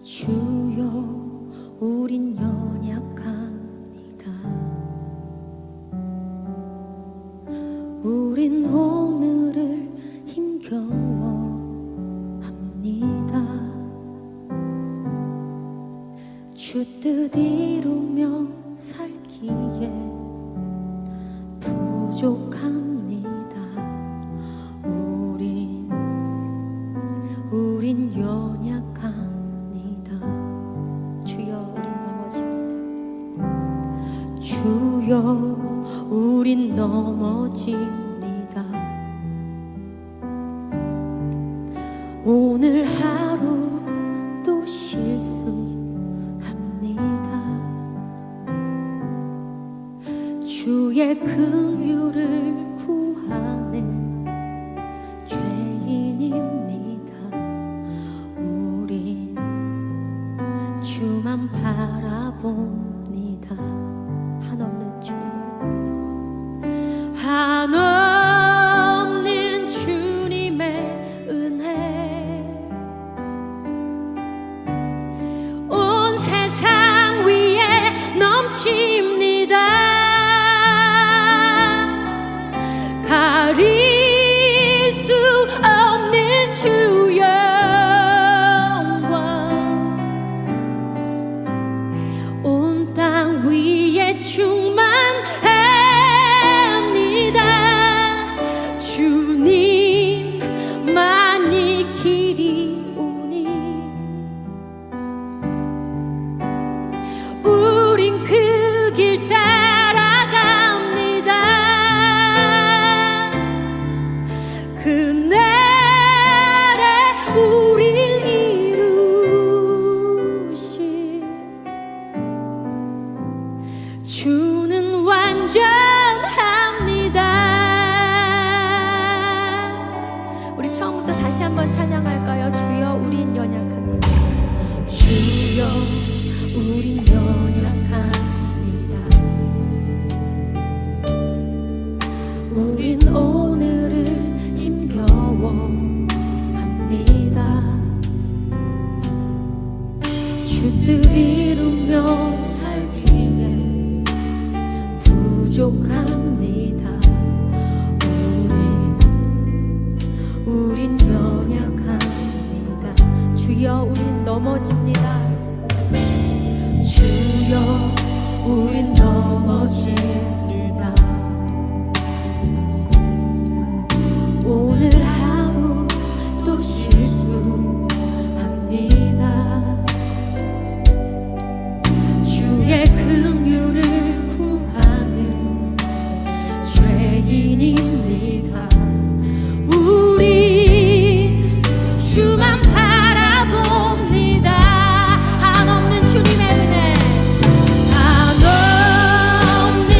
주여, 우린 연약합니다. 우린 오늘을 힘겨워합니다. 주 뜻 이루며 살기에 부족합니다. 우린 연약합니다. 주여, 우린 넘어집니다. 오늘 하루 또 실수합니다. 주의 긍휼을 구하는 죄인입니다. 우린 주만 바라봅니다. 한없는 주님의 은혜, 온 세상 위에 넘칩니다. 가릴 수 없는 주 영광, 온 땅 위에 충만합니다. 주님만이 길이 오니 우린 그 길 따라갑니다. 그날에 우릴 이루실 주는 완전합니다. 우리 처음부터 다시 한번 찬양할까요? 주여, 우린 연약합니다. 주여, 우린 연약합니다. 우린 오늘을 힘겨워합니다. 주 뜻 이루며 살기에 부족합니다. 우린 연약합니다. 주여, 우린 넘어집니다. 주여, 우린 넘어집니다. 오늘 하루 또 실수합니다. 주의 긍휼을 구하는 죄인입니다. 우린 주만 바라봅니다. 한없는 주님의 은혜, 한없는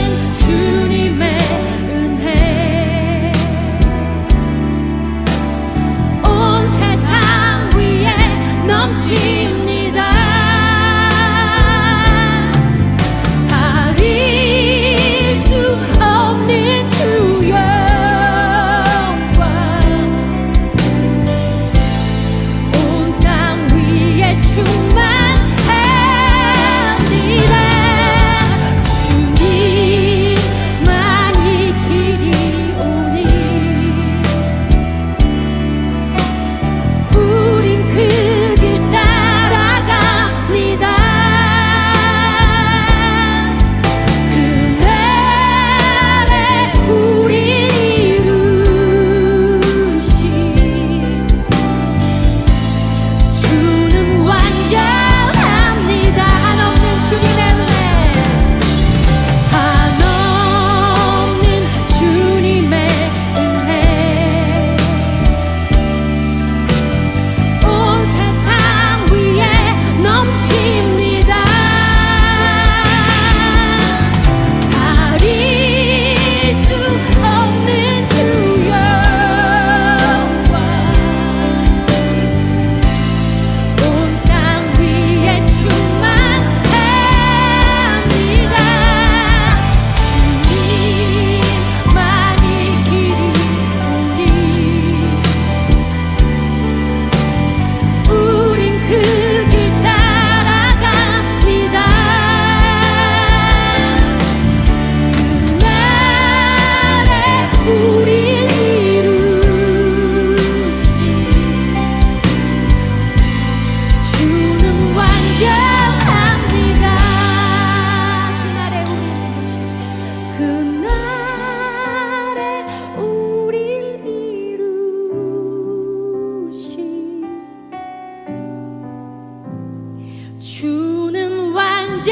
주는 완전합니다.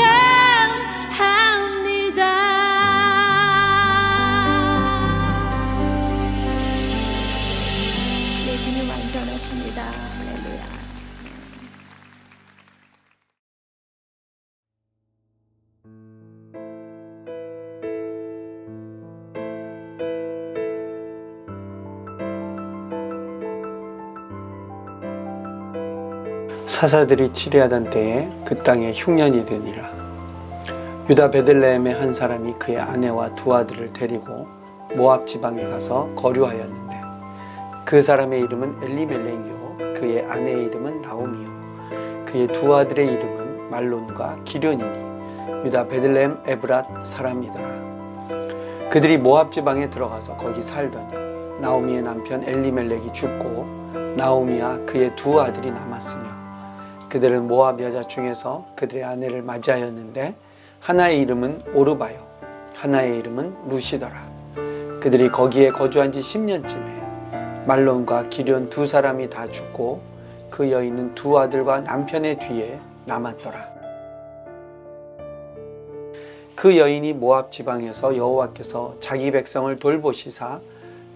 네, 주는 완전하십니다. 할렐루야. 사사들이 치리하던 때에 그 땅에 흉년이 되니라. 유다 베들레헴의 한 사람이 그의 아내와 두 아들을 데리고 모압 지방에 가서 거류하였는데 그 사람의 이름은 엘리멜렉이요 그의 아내의 이름은 나오미요 그의 두 아들의 이름은 말론과 기련이니 유다 베들레헴 에브랏 사람이더라. 그들이 모압 지방에 들어가서 거기 살더니 나오미의 남편 엘리멜렉이 죽고 나오미와 그의 두 아들이 남았으며 그들은 모압 여자 중에서 그들의 아내를 맞이하였는데 하나의 이름은 오르바요 하나의 이름은 루시더라. 그들이 거기에 거주한 지 10년쯤에 말론과 기련 두 사람이 다 죽고 그 여인은 두 아들과 남편의 뒤에 남았더라. 그 여인이 모압 지방에서 여호와께서 자기 백성을 돌보시사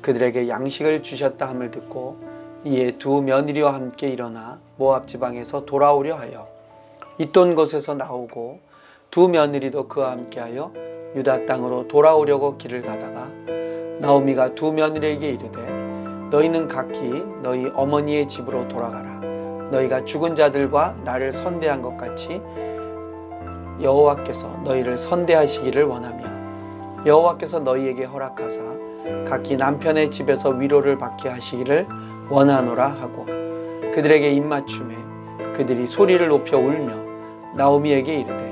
그들에게 양식을 주셨다 함을 듣고 이에 두 며느리와 함께 일어나 모압 지방에서 돌아오려 하여 있던 곳에서 나오고 두 며느리도 그와 함께하여 유다 땅으로 돌아오려고 길을 가다가 나오미가 두 며느리에게 이르되 너희는 각기 너희 어머니의 집으로 돌아가라. 너희가 죽은 자들과 나를 선대한 것 같이 여호와께서 너희를 선대하시기를 원하며 여호와께서 너희에게 허락하사 각기 남편의 집에서 위로를 받게 하시기를 원하노라 하고 그들에게 입맞춤에 그들이 소리를 높여 울며 나오미에게 이르되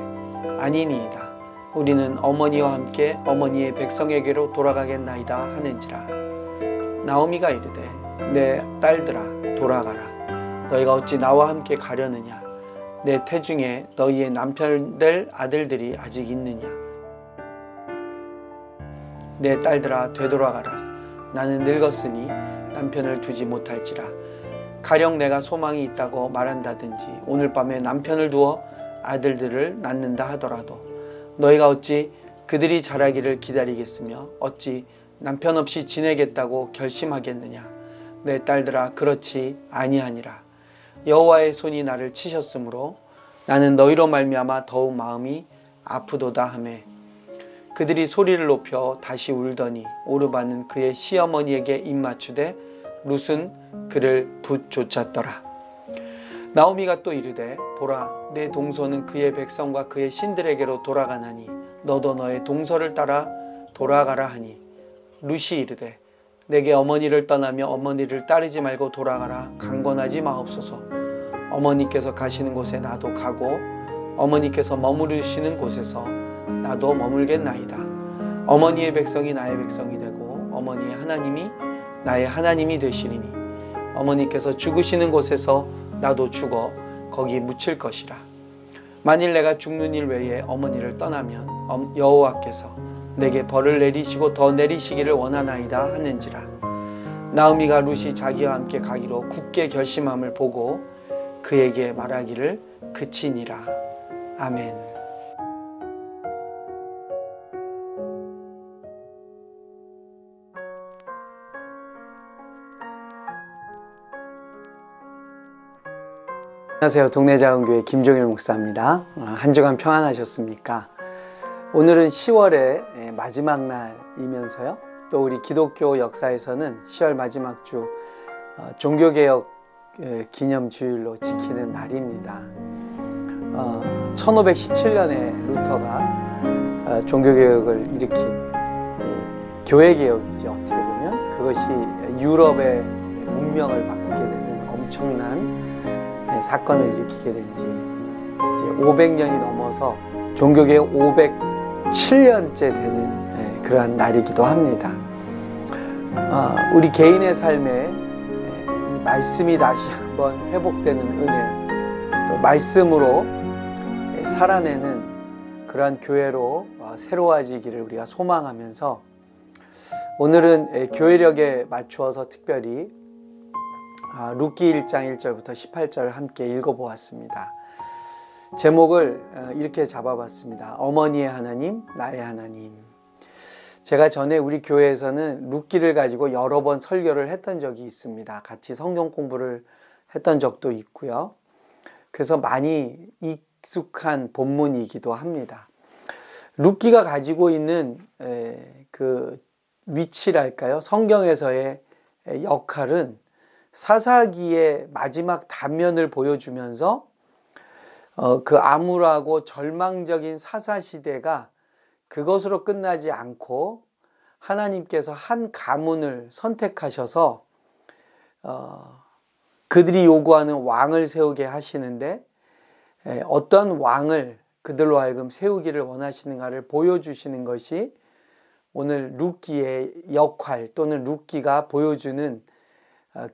아니니이다. 우리는 어머니와 함께 어머니의 백성에게로 돌아가겠나이다 하는지라. 나오미가 이르되 내 딸들아 돌아가라. 너희가 어찌 나와 함께 가려느냐. 내 태중에 너희의 남편들 아들들이 아직 있느냐. 내 딸들아 되돌아가라. 나는 늙었으니 남편을 두지 못할지라. 가령 내가 소망이 있다고 말한다든지 오늘 밤에 남편을 두어 아들들을 낳는다 하더라도 너희가 어찌 그들이 자라기를 기다리겠으며 어찌 남편 없이 지내겠다고 결심하겠느냐. 내 딸들아 그렇지 아니하니라. 여호와의 손이 나를 치셨으므로 나는 너희로 말미암아 더욱 마음이 아프도다 하매 그들이 소리를 높여 다시 울더니 오르바는 그의 시어머니에게 입맞추되 룻은 그를 붙쫓았더라. 나오미가 또 이르되 보라 내 동서는 그의 백성과 그의 신들에게로 돌아가나니 너도 너의 동서를 따라 돌아가라 하니 룻이 이르되 내게 어머니를 떠나며 어머니를 따르지 말고 돌아가라. 강권하지 마옵소서. 어머니께서 가시는 곳에 나도 가고 어머니께서 머무르시는 곳에서 나도 머물겠나이다. 어머니의 백성이 나의 백성이 되고 어머니의 하나님이 나의 하나님이 되시리니 어머니께서 죽으시는 곳에서 나도 죽어 거기 묻힐 것이라. 만일 내가 죽는 일 외에 어머니를 떠나면 여호와께서 내게 벌을 내리시고 더 내리시기를 원하나이다 하는지라. 나오미가 룻이 자기와 함께 가기로 굳게 결심함을 보고 그에게 말하기를 그치니라. 아멘. 안녕하세요. 동네자원교회 김종일 목사입니다. 한 주간 평안하셨습니까? 오늘은 10월의 마지막 날이면서요. 또 우리 기독교 역사에서는 10월 마지막 주 종교개혁 기념주일로 지키는 날입니다. 1517년에 루터가 종교개혁을 일으킨 교회개혁이죠. 어떻게 보면 그것이 유럽의 문명을 바꾸게 되는 엄청난 사건을 일으키게 된 지 이제 500년이 넘어서 종교개혁 507년째 되는 그러한 날이기도 합니다. 우리 개인의 삶에 말씀이 다시 한번 회복되는 은혜, 또 말씀으로 살아내는 그러한 교회로 새로워지기를 우리가 소망하면서 오늘은 교회력에 맞추어서 특별히 룻기 1장 1절부터 18절을 함께 읽어보았습니다. 제목을 이렇게 잡아봤습니다. 어머니의 하나님, 나의 하나님. 제가 전에 우리 교회에서는 룻기를 가지고 여러 번 설교를 했던 적이 있습니다. 같이 성경 공부를 했던 적도 있고요. 그래서 많이 익숙한 본문이기도 합니다. 룻기가 가지고 있는 그 위치랄까요? 성경에서의 역할은 사사기의 마지막 단면을 보여주면서 그 암울하고 절망적인 사사시대가 그것으로 끝나지 않고 하나님께서 한 가문을 선택하셔서 그들이 요구하는 왕을 세우게 하시는데 어떤 왕을 그들로 하여금 세우기를 원하시는가를 보여주시는 것이 오늘 룻기의 역할 또는 룻기가 보여주는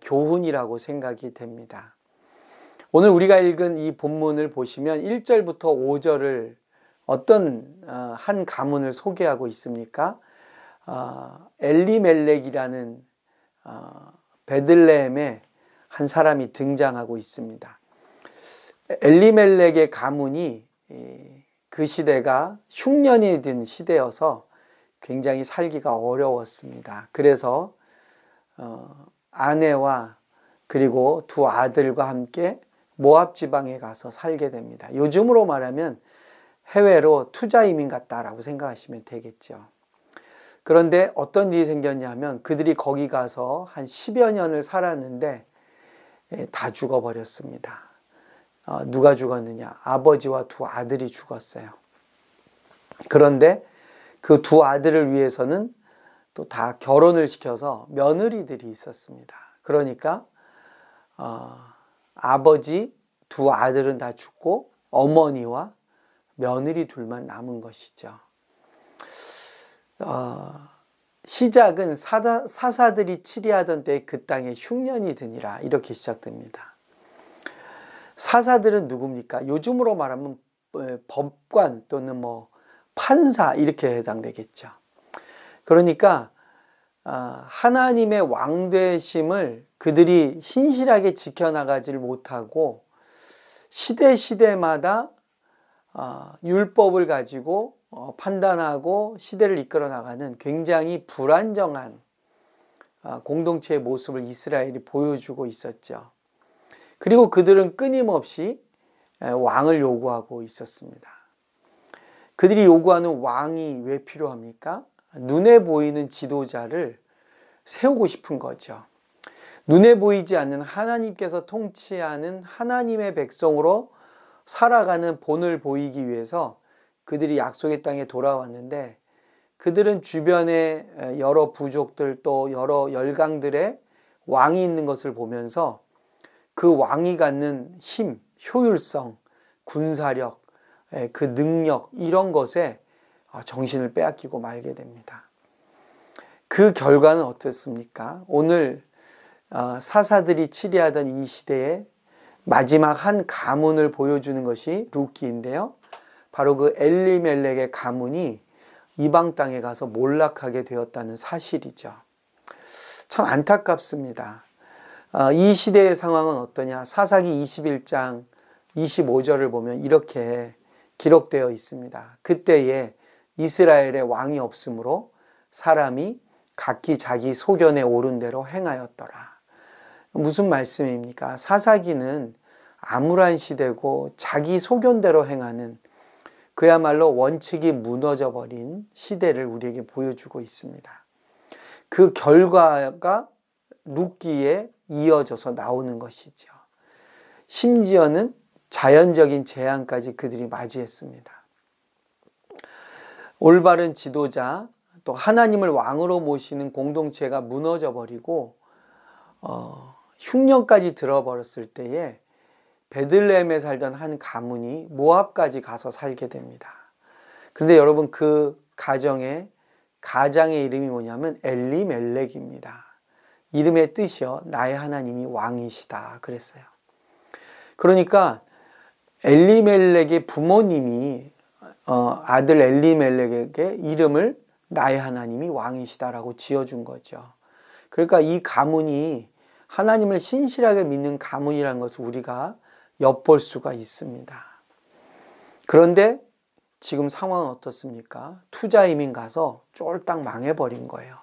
교훈이라고 생각이 됩니다. 오늘 우리가 읽은 이 본문을 보시면 1절부터 5절을 어떤 한 가문을 소개하고 있습니까? 엘리멜렉이라는 베들레헴의 한 사람이 등장하고 있습니다. 엘리멜렉의 가문이 그 시대가 흉년이 든 시대여서 굉장히 살기가 어려웠습니다. 그래서 아내와 그리고 두 아들과 함께 모압 지방에 가서 살게 됩니다. 요즘으로 말하면 해외로 투자 이민 갔다라고 생각하시면 되겠죠. 그런데 어떤 일이 생겼냐 하면 그들이 거기 가서 한 10여 년을 살았는데 다 죽어버렸습니다. 누가 죽었느냐? 아버지와 두 아들이 죽었어요. 그런데 그 두 아들을 위해서는 또 다 결혼을 시켜서 며느리들이 있었습니다. 그러니까 아버지 두 아들은 다 죽고 어머니와 며느리 둘만 남은 것이죠. 시작은 사사들이 치리하던 때 그 땅에 흉년이 드니라 이렇게 시작됩니다. 사사들은 누굽니까? 요즘으로 말하면 법관 또는 판사 이렇게 해당되겠죠. 그러니까 하나님의 왕되심을 그들이 신실하게 지켜나가지를 못하고 시대마다 율법을 가지고 판단하고 시대를 이끌어 나가는 굉장히 불안정한 공동체의 모습을 이스라엘이 보여주고 있었죠. 그리고 그들은 끊임없이 왕을 요구하고 있었습니다. 그들이 요구하는 왕이 왜 필요합니까? 눈에 보이는 지도자를 세우고 싶은 거죠. 눈에 보이지 않는 하나님께서 통치하는 하나님의 백성으로 살아가는 본을 보이기 위해서 그들이 약속의 땅에 돌아왔는데 그들은 주변에 여러 부족들 또 여러 열강들의 왕이 있는 것을 보면서 그 왕이 갖는 힘, 효율성, 군사력, 그 능력 이런 것에 정신을 빼앗기고 말게 됩니다. 그 결과는 어떻습니까? 오늘 사사들이 치리하던 이 시대에 마지막 한 가문을 보여주는 것이 룻기인데요. 바로 그 엘리멜렉의 가문이 이방 땅에 가서 몰락하게 되었다는 사실이죠. 참 안타깝습니다. 이 시대의 상황은 어떠냐? 사사기 21장 25절을 보면 이렇게 기록되어 있습니다. 그때에 이스라엘의 왕이 없으므로 사람이 각기 자기 소견에 오른 대로 행하였더라. 무슨 말씀입니까? 사사기는 암울한 시대고 자기 소견대로 행하는 그야말로 원칙이 무너져 버린 시대를 우리에게 보여주고 있습니다. 그 결과가 룻기에 이어져서 나오는 것이죠. 심지어는 자연적인 재앙까지 그들이 맞이했습니다. 올바른 지도자 또 하나님을 왕으로 모시는 공동체가 무너져 버리고 흉년까지 들어버렸을 때에 베들레헴에 살던 한 가문이 모압까지 가서 살게 됩니다. 그런데 여러분 그 가장의 이름이 뭐냐면 엘리멜렉입니다. 이름의 뜻이요 나의 하나님이 왕이시다 그랬어요. 그러니까 엘리멜렉의 부모님이 아들 엘리멜렉에게 이름을 나의 하나님이 왕이시다라고 지어준 거죠. 그러니까 이 가문이 하나님을 신실하게 믿는 가문이라는 것을 우리가 엿볼 수가 있습니다. 그런데 지금 상황은 어떻습니까? 투자 이민 가서 쫄딱 망해버린 거예요.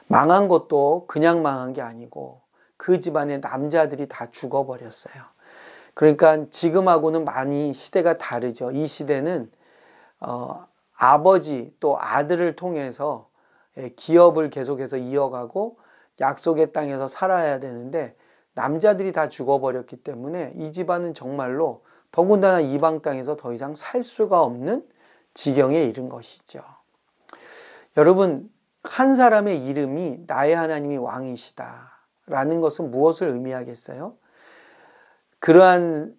망한 것도 그냥 망한 게 아니고 그 집안의 남자들이 다 죽어버렸어요. 그러니까 지금하고는 많이 시대가 다르죠. 이 시대는 아버지 또 아들을 통해서 기업을 계속해서 이어가고 약속의 땅에서 살아야 되는데 남자들이 다 죽어버렸기 때문에 이 집안은 정말로 더군다나 이방 땅에서 더 이상 살 수가 없는 지경에 이른 것이죠. 여러분, 한 사람의 이름이 나의 하나님이 왕이시다 라는 것은 무엇을 의미하겠어요? 그러한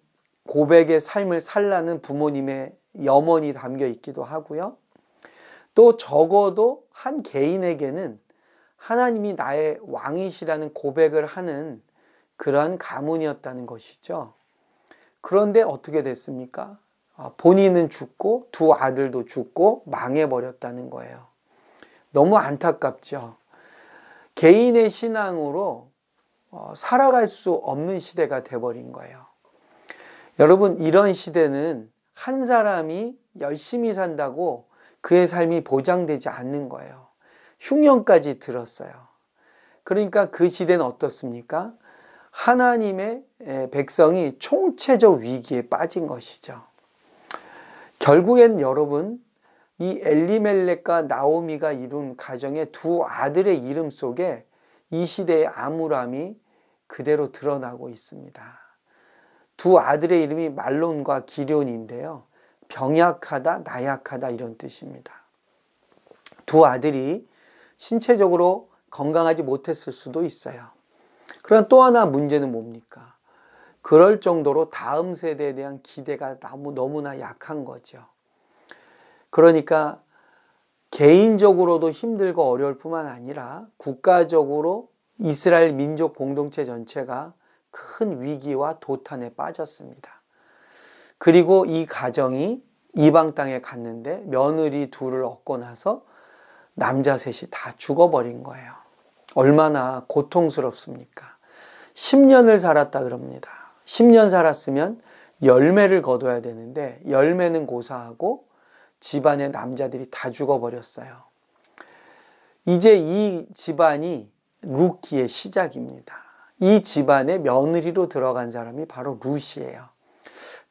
고백의 삶을 살라는 부모님의 염원이 담겨 있기도 하고요. 또 적어도 한 개인에게는 하나님이 나의 왕이시라는 고백을 하는 그러한 가문이었다는 것이죠. 그런데 어떻게 됐습니까? 본인은 죽고 두 아들도 죽고 망해버렸다는 거예요. 너무 안타깝죠. 개인의 신앙으로 살아갈 수 없는 시대가 돼버린 거예요. 여러분, 이런 시대는 한 사람이 열심히 산다고 그의 삶이 보장되지 않는 거예요. 흉년까지 들었어요. 그러니까 그 시대는 어떻습니까? 하나님의 백성이 총체적 위기에 빠진 것이죠. 결국엔 여러분, 이 엘리멜렉과 나오미가 이룬 가정의 두 아들의 이름 속에 이 시대의 암울함이 그대로 드러나고 있습니다. 두 아들의 이름이 말론과 기럐인데요. 병약하다, 나약하다 이런 뜻입니다. 두 아들이 신체적으로 건강하지 못했을 수도 있어요. 그러나 또 하나 문제는 뭡니까? 그럴 정도로 다음 세대에 대한 기대가 너무나 약한 거죠. 그러니까 개인적으로도 힘들고 어려울 뿐만 아니라 국가적으로 이스라엘 민족 공동체 전체가 큰 위기와 도탄에 빠졌습니다. 그리고 이 가정이 이방 땅에 갔는데 며느리 둘을 얻고 나서 남자 셋이 다 죽어버린 거예요. 얼마나 고통스럽습니까? 10년을 살았다 그럽니다. 10년 살았으면 열매를 거둬야 되는데 열매는 고사하고 집안의 남자들이 다 죽어버렸어요. 이제 이 집안이 룻기의 시작입니다. 이 집안의 며느리로 들어간 사람이 바로 룻이에요.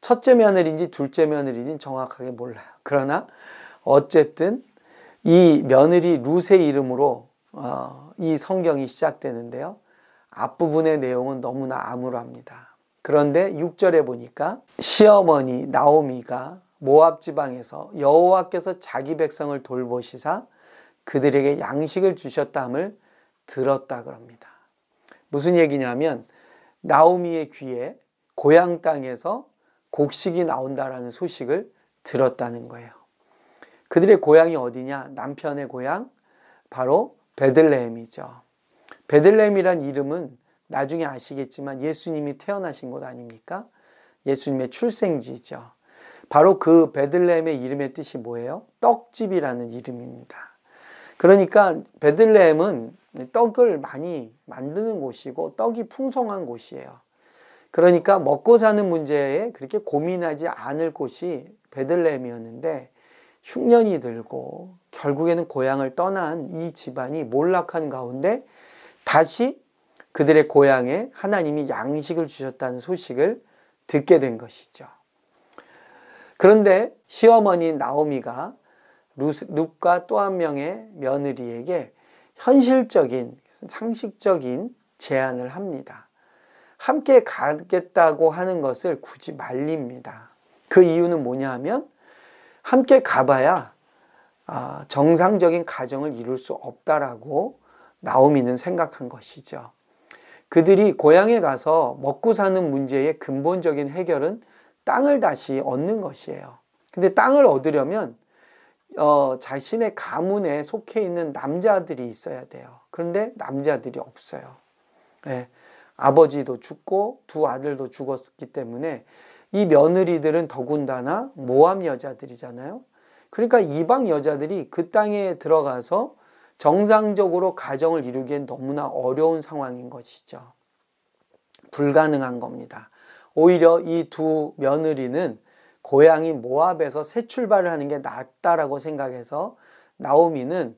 첫째 며느리인지 둘째 며느리인지 정확하게 몰라요. 그러나 어쨌든 이 며느리 룻의 이름으로 이 성경이 시작되는데요. 앞부분의 내용은 너무나 암울합니다. 그런데 6절에 보니까 시어머니 나오미가 모압 지방에서 여호와께서 자기 백성을 돌보시사 그들에게 양식을 주셨다함을 들었다 그럽니다. 무슨 얘기냐면 나오미의 귀에 고향 땅에서 곡식이 나온다라는 소식을 들었다는 거예요. 그들의 고향이 어디냐? 남편의 고향 바로 베들레헴이죠. 베들레헴이란 이름은 나중에 아시겠지만 예수님이 태어나신 곳 아닙니까? 예수님의 출생지죠. 바로 그 베들레헴의 이름의 뜻이 뭐예요? 떡집이라는 이름입니다. 그러니까 베들레헴은 떡을 많이 만드는 곳이고 떡이 풍성한 곳이에요. 그러니까 먹고 사는 문제에 그렇게 고민하지 않을 곳이 베들레헴이었는데 흉년이 들고 결국에는 고향을 떠난 이 집안이 몰락한 가운데 다시 그들의 고향에 하나님이 양식을 주셨다는 소식을 듣게 된 것이죠. 그런데 시어머니 나오미가 룻과 또 한 명의 며느리에게 현실적인, 상식적인 제안을 합니다. 함께 가겠다고 하는 것을 굳이 말립니다. 그 이유는 뭐냐 하면 함께 가봐야 정상적인 가정을 이룰 수 없다라고 나오미는 생각한 것이죠. 그들이 고향에 가서 먹고 사는 문제의 근본적인 해결은 땅을 다시 얻는 것이에요. 근데 땅을 얻으려면 자신의 가문에 속해 있는 남자들이 있어야 돼요. 그런데 남자들이 없어요. 네. 아버지도 죽고 두 아들도 죽었기 때문에 이 며느리들은 더군다나 모압 여자들이잖아요. 그러니까 이방 여자들이 그 땅에 들어가서 정상적으로 가정을 이루기엔 너무나 어려운 상황인 것이죠. 불가능한 겁니다. 오히려 이 두 며느리는 고향이 모압에서 새 출발을 하는 게 낫다라고 생각해서 나오미는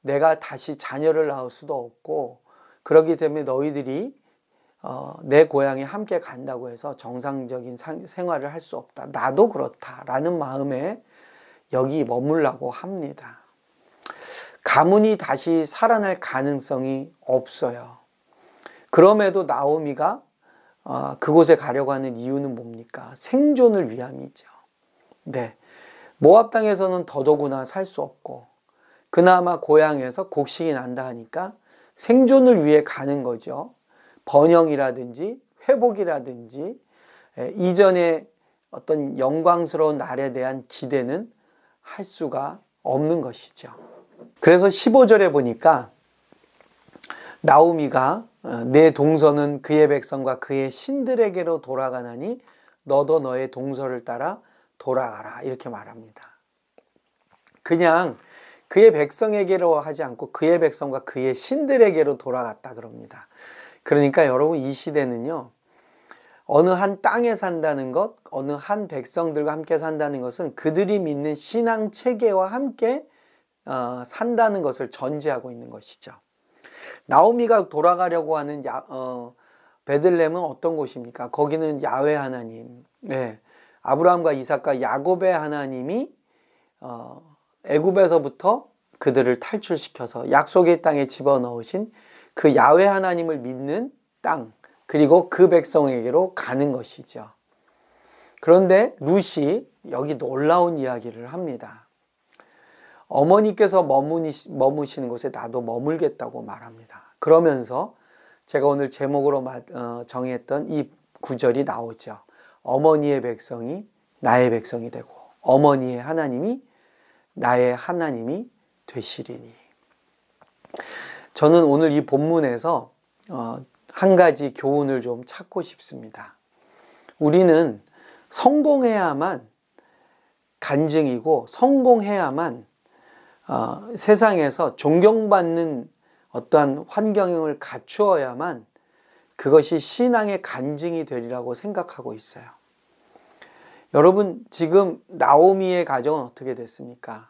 내가 다시 자녀를 낳을 수도 없고 그렇기 때문에 너희들이 내 고향에 함께 간다고 해서 정상적인 생활을 할 수 없다. 나도 그렇다라는 마음에 여기 머물라고 합니다. 가문이 다시 살아날 가능성이 없어요. 그럼에도 나오미가 그곳에 가려고 하는 이유는 뭡니까? 생존을 위함이죠. 네. 모압 땅에서는 더더구나 살 수 없고 그나마 고향에서 곡식이 난다 하니까 생존을 위해 가는 거죠. 번영이라든지 회복이라든지 이전의 어떤 영광스러운 날에 대한 기대는 할 수가 없는 것이죠. 그래서 15절에 보니까 나오미가 내 동서는 그의 백성과 그의 신들에게로 돌아가나니 너도 너의 동서를 따라 돌아가라 이렇게 말합니다. 그냥 그의 백성에게로 하지 않고 그의 백성과 그의 신들에게로 돌아갔다 그럽니다. 그러니까 여러분 이 시대는요, 어느 한 땅에 산다는 것, 어느 한 백성들과 함께 산다는 것은 그들이 믿는 신앙 체계와 함께 산다는 것을 전제하고 있는 것이죠. 나오미가 돌아가려고 하는 베들레헴은 어떤 곳입니까? 거기는 야훼 하나님, 아브라함과 이삭과 야곱의 하나님이 애굽에서부터 그들을 탈출시켜서 약속의 땅에 집어넣으신 그 야훼 하나님을 믿는 땅, 그리고 그 백성에게로 가는 것이죠. 그런데 룻이 여기 놀라운 이야기를 합니다. 어머니께서 머무시는 곳에 나도 머물겠다고 말합니다. 그러면서 제가 오늘 제목으로 정했던 이 구절이 나오죠. 어머니의 백성이 나의 백성이 되고 어머니의 하나님이 나의 하나님이 되시리니. 저는 오늘 이 본문에서 한 가지 교훈을 좀 찾고 싶습니다. 우리는 성공해야만 간증이고 성공해야만 세상에서 존경받는 어떠한 환경을 갖추어야만 그것이 신앙의 간증이 되리라고 생각하고 있어요. 여러분, 지금 나오미의 가정은 어떻게 됐습니까?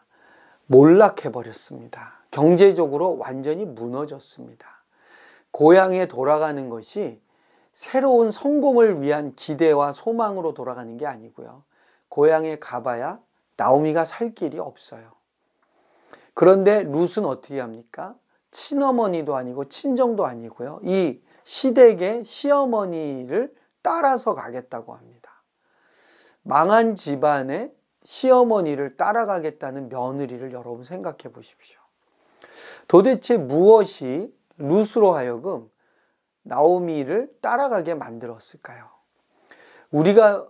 몰락해버렸습니다. 경제적으로 완전히 무너졌습니다. 고향에 돌아가는 것이 새로운 성공을 위한 기대와 소망으로 돌아가는 게 아니고요. 고향에 가봐야 나오미가 살 길이 없어요. 그런데 룻은 어떻게 합니까? 친어머니도 아니고 친정도 아니고요. 이 시댁의 시어머니를 따라서 가겠다고 합니다. 망한 집안의 시어머니를 따라가겠다는 며느리를 여러분 생각해 보십시오. 도대체 무엇이 룻으로 하여금 나오미를 따라가게 만들었을까요? 우리가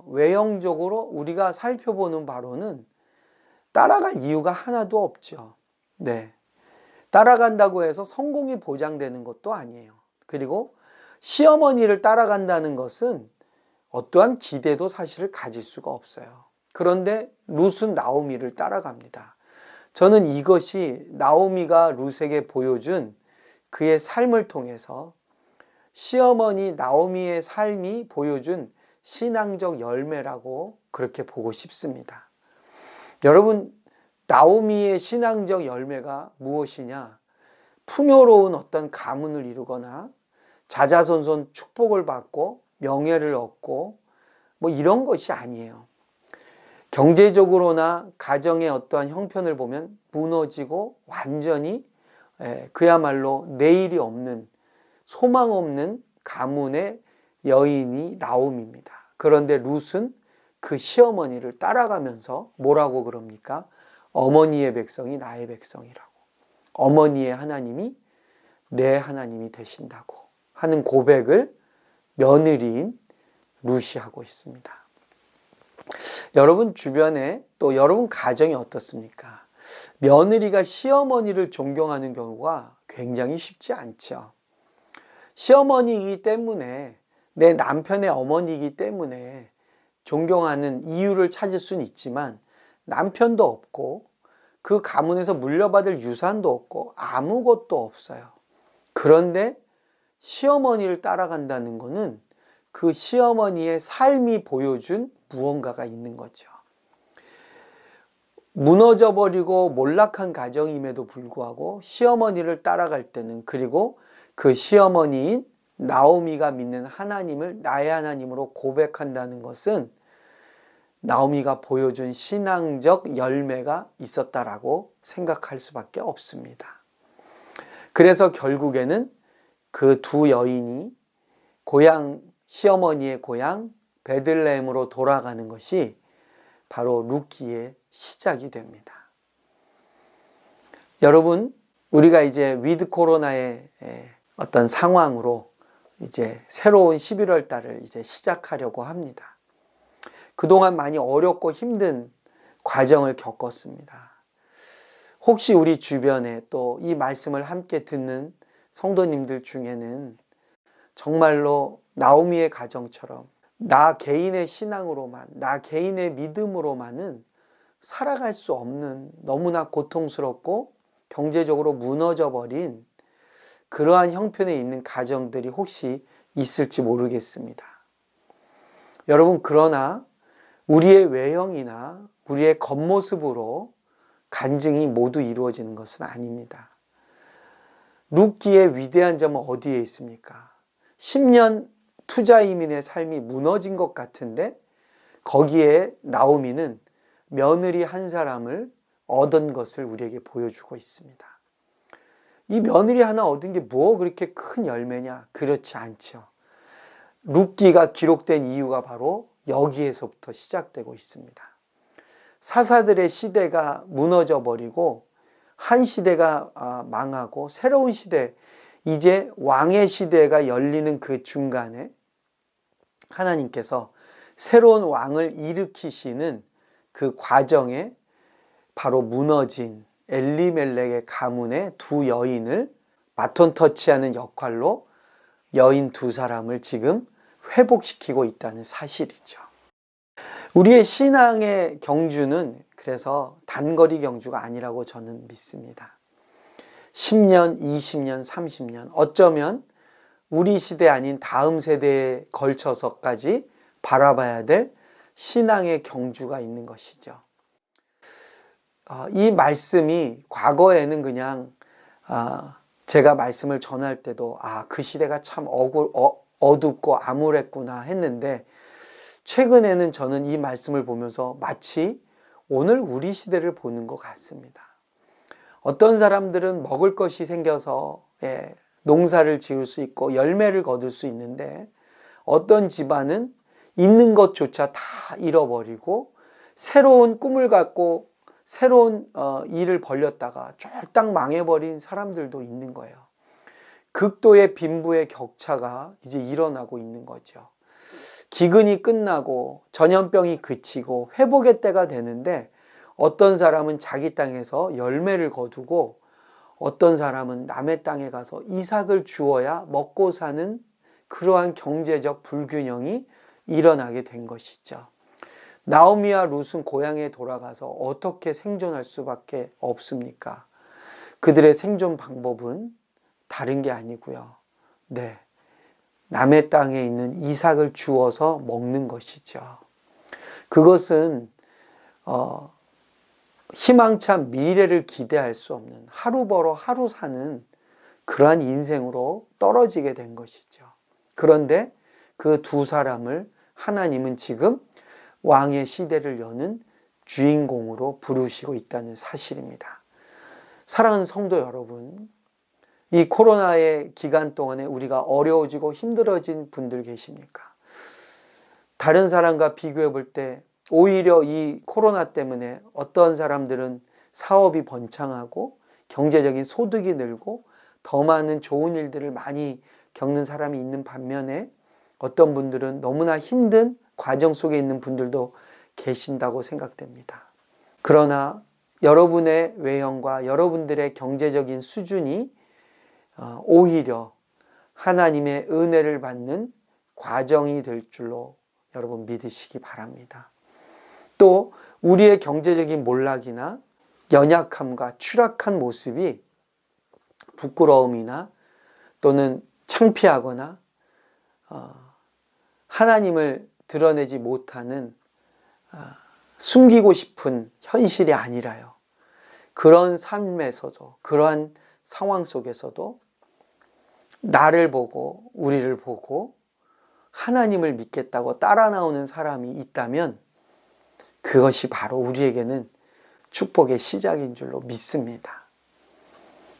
외형적으로 우리가 살펴보는 바로는 따라갈 이유가 하나도 없죠. 네. 따라간다고 해서 성공이 보장되는 것도 아니에요. 그리고 시어머니를 따라간다는 것은 어떠한 기대도 사실 가질 수가 없어요. 그런데 룻은 나오미를 따라갑니다. 저는 이것이 나오미가 룻에게 보여준 그의 삶을 통해서 시어머니 나오미의 삶이 보여준 신앙적 열매라고 그렇게 보고 싶습니다. 여러분, 나오미의 신앙적 열매가 무엇이냐? 풍요로운 어떤 가문을 이루거나 자자손손 축복을 받고 명예를 얻고 뭐 이런 것이 아니에요. 경제적으로나 가정의 어떠한 형편을 보면 무너지고 완전히 그야말로 내일이 없는 소망 없는 가문의 여인이 나오미입니다. 그런데 룻은 그 시어머니를 따라가면서 뭐라고 그럽니까? 어머니의 백성이 나의 백성이라고, 어머니의 하나님이 내 하나님이 되신다고 하는 고백을 며느리인 룻이 하고 있습니다. 여러분 주변에 또 여러분 가정이 어떻습니까? 며느리가 시어머니를 존경하는 경우가 굉장히 쉽지 않죠. 시어머니이기 때문에, 내 남편의 어머니이기 때문에 존경하는 이유를 찾을 수는 있지만 남편도 없고 그 가문에서 물려받을 유산도 없고 아무것도 없어요. 그런데 시어머니를 따라간다는 것은 그 시어머니의 삶이 보여준 무언가가 있는 거죠. 무너져버리고 몰락한 가정임에도 불구하고 시어머니를 따라갈 때는, 그리고 그 시어머니인 나오미가 믿는 하나님을 나의 하나님으로 고백한다는 것은 나오미가 보여준 신앙적 열매가 있었다라고 생각할 수밖에 없습니다. 그래서 결국에는 그 두 여인이 시어머니의 고향 베들레헴으로 돌아가는 것이 바로 룻기의 시작이 됩니다. 여러분, 우리가 이제 위드 코로나의 어떤 상황으로 이제 새로운 11월 달을 이제 시작하려고 합니다. 그동안 많이 어렵고 힘든 과정을 겪었습니다. 혹시 우리 주변에 또 이 말씀을 함께 듣는 성도님들 중에는 정말로 나오미의 가정처럼 나 개인의 신앙으로만, 나 개인의 믿음으로만은 살아갈 수 없는 너무나 고통스럽고 경제적으로 무너져 버린 그러한 형편에 있는 가정들이 혹시 있을지 모르겠습니다. 여러분, 그러나 우리의 외형이나 우리의 겉모습으로 간증이 모두 이루어지는 것은 아닙니다. 룻기의 위대한 점은 어디에 있습니까? 10년 투자 이민의 삶이 무너진 것 같은데 거기에 나오미는 며느리 한 사람을 얻은 것을 우리에게 보여주고 있습니다. 이 며느리 하나 얻은 게 뭐 그렇게 큰 열매냐? 그렇지 않죠. 룻기가 기록된 이유가 바로 여기에서부터 시작되고 있습니다. 사사들의 시대가 무너져 버리고 한 시대가 망하고 새로운 시대, 이제 왕의 시대가 열리는 그 중간에 하나님께서 새로운 왕을 일으키시는 그 과정에 바로 무너진 엘리멜렉의 가문의 두 여인을 바톤 터치하는 역할로 여인 두 사람을 지금 회복시키고 있다는 사실이죠. 우리의 신앙의 경주는 그래서 단거리 경주가 아니라고 저는 믿습니다. 10년, 20년, 30년, 어쩌면 우리 시대 아닌 다음 세대에 걸쳐서까지 바라봐야 될 신앙의 경주가 있는 것이죠. 이 말씀이 과거에는 그냥 제가 말씀을 전할 때도 그 시대가 참 어둡고 암울했구나 했는데, 최근에는 저는 이 말씀을 보면서 마치 오늘 우리 시대를 보는 것 같습니다. 어떤 사람들은 먹을 것이 생겨서 농사를 지을 수 있고 열매를 거둘 수 있는데, 어떤 집안은 있는 것조차 다 잃어버리고 새로운 꿈을 갖고 새로운 일을 벌였다가 쫄딱 망해버린 사람들도 있는 거예요. 극도의 빈부의 격차가 이제 일어나고 있는 거죠. 기근이 끝나고 전염병이 그치고 회복의 때가 되는데 어떤 사람은 자기 땅에서 열매를 거두고 어떤 사람은 남의 땅에 가서 이삭을 주어야 먹고 사는 그러한 경제적 불균형이 일어나게 된 것이죠. 나오미와 룻은 고향에 돌아가서 어떻게 생존할 수밖에 없습니까? 그들의 생존 방법은 다른 게 아니고요. 남의 땅에 있는 이삭을 주어서 먹는 것이죠. 그것은 희망찬 미래를 기대할 수 없는, 하루 벌어 하루 사는 그러한 인생으로 떨어지게 된 것이죠. 그런데 그 두 사람을 하나님은 지금 왕의 시대를 여는 주인공으로 부르시고 있다는 사실입니다. 사랑하는 성도 여러분, 이 코로나의 기간 동안에 우리가 어려워지고 힘들어진 분들 계십니까? 다른 사람과 비교해 볼 때 오히려 이 코로나 때문에 어떤 사람들은 사업이 번창하고 경제적인 소득이 늘고 더 많은 좋은 일들을 많이 겪는 사람이 있는 반면에 어떤 분들은 너무나 힘든 과정 속에 있는 분들도 계신다고 생각됩니다. 그러나 여러분의 외형과 여러분들의 경제적인 수준이 오히려 하나님의 은혜를 받는 과정이 될 줄로 여러분 믿으시기 바랍니다. 또 우리의 경제적인 몰락이나 연약함과 추락한 모습이 부끄러움이나 또는 창피하거나 하나님을 드러내지 못하는 숨기고 싶은 현실이 아니라요. 그런 삶에서도, 그러한 상황 속에서도 나를 보고 우리를 보고 하나님을 믿겠다고 따라 나오는 사람이 있다면 그것이 바로 우리에게는 축복의 시작인 줄로 믿습니다.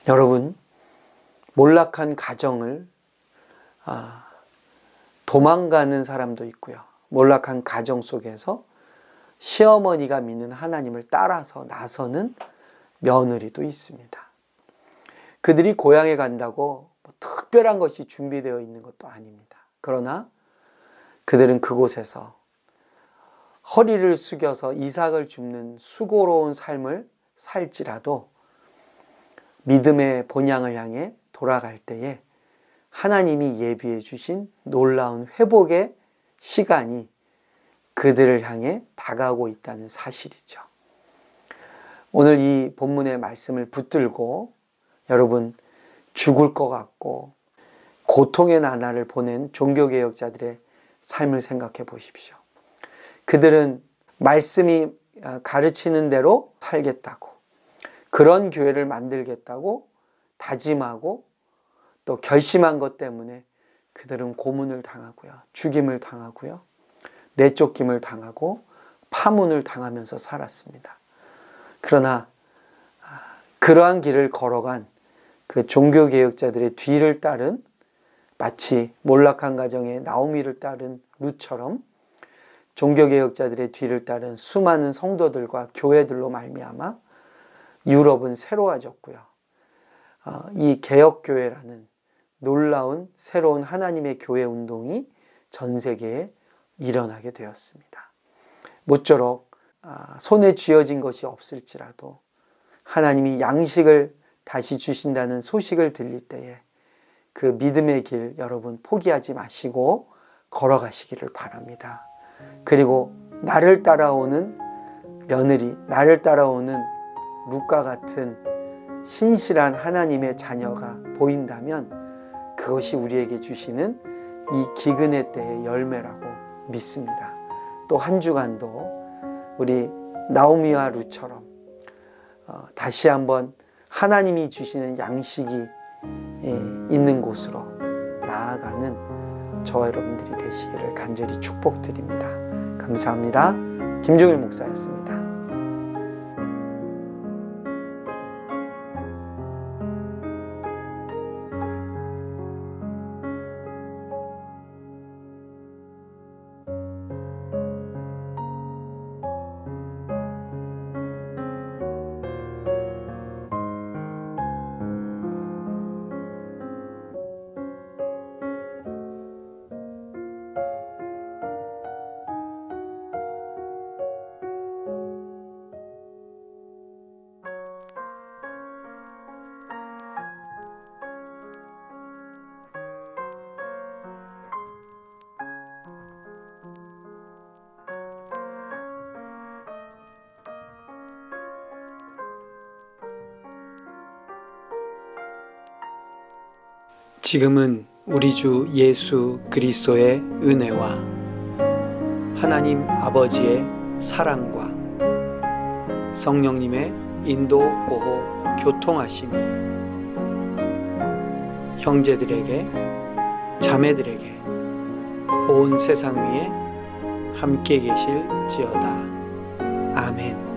여러분, 몰락한 가정을 도망가는 사람도 있고요. 몰락한 가정 속에서 시어머니가 믿는 하나님을 따라서 나서는 며느리도 있습니다. 그들이 고향에 간다고 특별한 것이 준비되어 있는 것도 아닙니다. 그러나 그들은 그곳에서 허리를 숙여서 이삭을 줍는 수고로운 삶을 살지라도 믿음의 본향을 향해 돌아갈 때에 하나님이 예비해 주신 놀라운 회복의 시간이 그들을 향해 다가오고 있다는 사실이죠. 오늘 이 본문의 말씀을 붙들고 여러분, 죽을 것 같고 고통의 나날을 보낸 종교개혁자들의 삶을 생각해 보십시오. 그들은 말씀이 가르치는 대로 살겠다고, 그런 교회를 만들겠다고 다짐하고 또 결심한 것 때문에 그들은 고문을 당하고요, 죽임을 당하고요, 내쫓김을 당하고 파문을 당하면서 살았습니다. 그러나 그러한 길을 걸어간 그 종교개혁자들의 뒤를 따른, 마치 몰락한 가정의 나오미를 따른 룻처럼 종교개혁자들의 뒤를 따른 수많은 성도들과 교회들로 말미암아 유럽은 새로워졌고요. 이 개혁교회라는 놀라운 새로운 하나님의 교회 운동이 전 세계에 일어나게 되었습니다. 모쪼록 손에 쥐어진 것이 없을지라도 하나님이 양식을 다시 주신다는 소식을 들릴 때에 그 믿음의 길 여러분 포기하지 마시고 걸어가시기를 바랍니다. 그리고 나를 따라오는 며느리, 나를 따라오는 룻과 같은 신실한 하나님의 자녀가 보인다면 그것이 우리에게 주시는 이 기근의 때의 열매라고 믿습니다. 또 한 주간도 우리 나오미와 룻처럼 다시 한번 하나님이 주시는 양식이 있는 곳으로 나아가는 저와 여러분들이 되시기를 간절히 축복드립니다. 감사합니다. 김종일 목사였습니다. 지금은 우리 주 예수 그리스도의 은혜와 하나님 아버지의 사랑과 성령님의 인도, 보호, 교통하심이 형제들에게, 자매들에게 온 세상 위에 함께 계실지어다. 아멘.